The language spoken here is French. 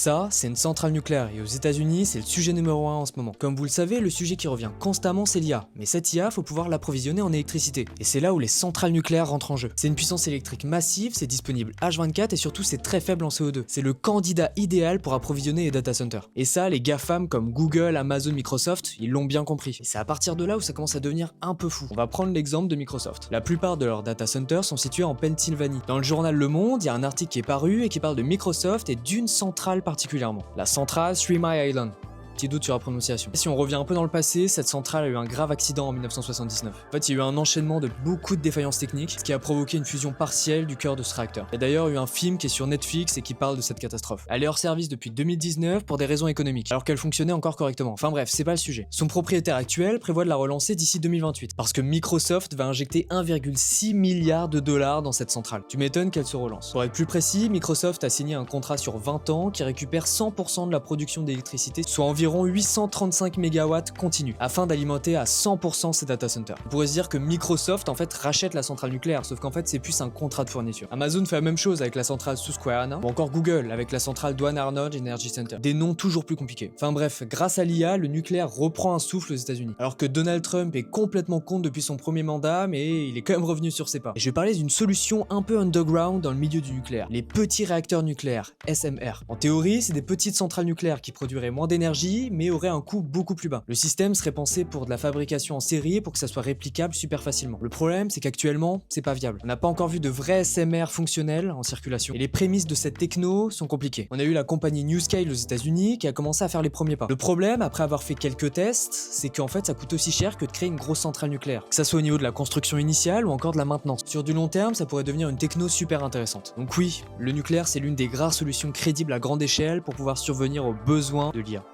Ça, c'est une centrale nucléaire et aux États-Unis, c'est le sujet numéro 1 en ce moment. Comme vous le savez, le sujet qui revient constamment, c'est l'IA. Mais cette IA, faut pouvoir l'approvisionner en électricité. Et c'est là où les centrales nucléaires rentrent en jeu. C'est une puissance électrique massive, c'est disponible H24 et surtout c'est très faible en CO2. C'est le candidat idéal pour approvisionner les data centers. Et ça, les GAFAM comme Google, Amazon, Microsoft, ils l'ont bien compris. Et c'est à partir de là où ça commence à devenir un peu fou. On va prendre l'exemple de Microsoft. La plupart de leurs data centers sont situés en Pennsylvanie. Dans le journal Le Monde, il y a un article qui est paru et qui parle de Microsoft et d'une centrale particulièrement. La centrale Three Mile Island. Petit doute sur la prononciation. Si on revient un peu dans le passé, cette centrale a eu un grave accident en 1979. En fait, il y a eu un enchaînement de beaucoup de défaillances techniques, ce qui a provoqué une fusion partielle du cœur de ce réacteur. Il y a d'ailleurs eu un film qui est sur Netflix et qui parle de cette catastrophe. Elle est hors service depuis 2019 pour des raisons économiques, alors qu'elle fonctionnait encore correctement. Enfin bref, c'est pas le sujet. Son propriétaire actuel prévoit de la relancer d'ici 2028, parce que Microsoft va injecter 1,6 milliard de dollars dans cette centrale. Tu m'étonnes qu'elle se relance. Pour être plus précis, Microsoft a signé un contrat sur 20 ans qui récupère 100% de la production d'électricité, soit environ 835 MW continus, afin d'alimenter à 100% ces data centers. On pourrait se dire que Microsoft en fait rachète la centrale nucléaire, sauf qu'en fait c'est plus un contrat de fourniture. Amazon fait la même chose avec la centrale Susquehanna, ou encore Google avec la centrale Duane Arnold Energy Center. Des noms toujours plus compliqués. Enfin bref, grâce à l'IA, le nucléaire reprend un souffle aux États-Unis. Alors que Donald Trump est complètement contre depuis son premier mandat, mais il est quand même revenu sur ses pas. Et je vais parler d'une solution un peu underground dans le milieu du nucléaire. Les petits réacteurs nucléaires, SMR. En théorie, c'est des petites centrales nucléaires qui produiraient moins d'énergie, mais aurait un coût beaucoup plus bas. Le système serait pensé pour de la fabrication en série pour que ça soit réplicable super facilement. Le problème, c'est qu'actuellement, c'est pas viable. On n'a pas encore vu de vrais SMR fonctionnels en circulation. Et les prémices de cette techno sont compliquées. On a eu la compagnie NewScale aux États-Unis qui a commencé à faire les premiers pas. Le problème, après avoir fait quelques tests, c'est qu'en fait, ça coûte aussi cher que de créer une grosse centrale nucléaire. Que ça soit au niveau de la construction initiale ou encore de la maintenance. Sur du long terme, ça pourrait devenir une techno super intéressante. Donc oui, le nucléaire, c'est l'une des rares solutions crédibles à grande échelle pour pouvoir survenir aux besoins de l'IA.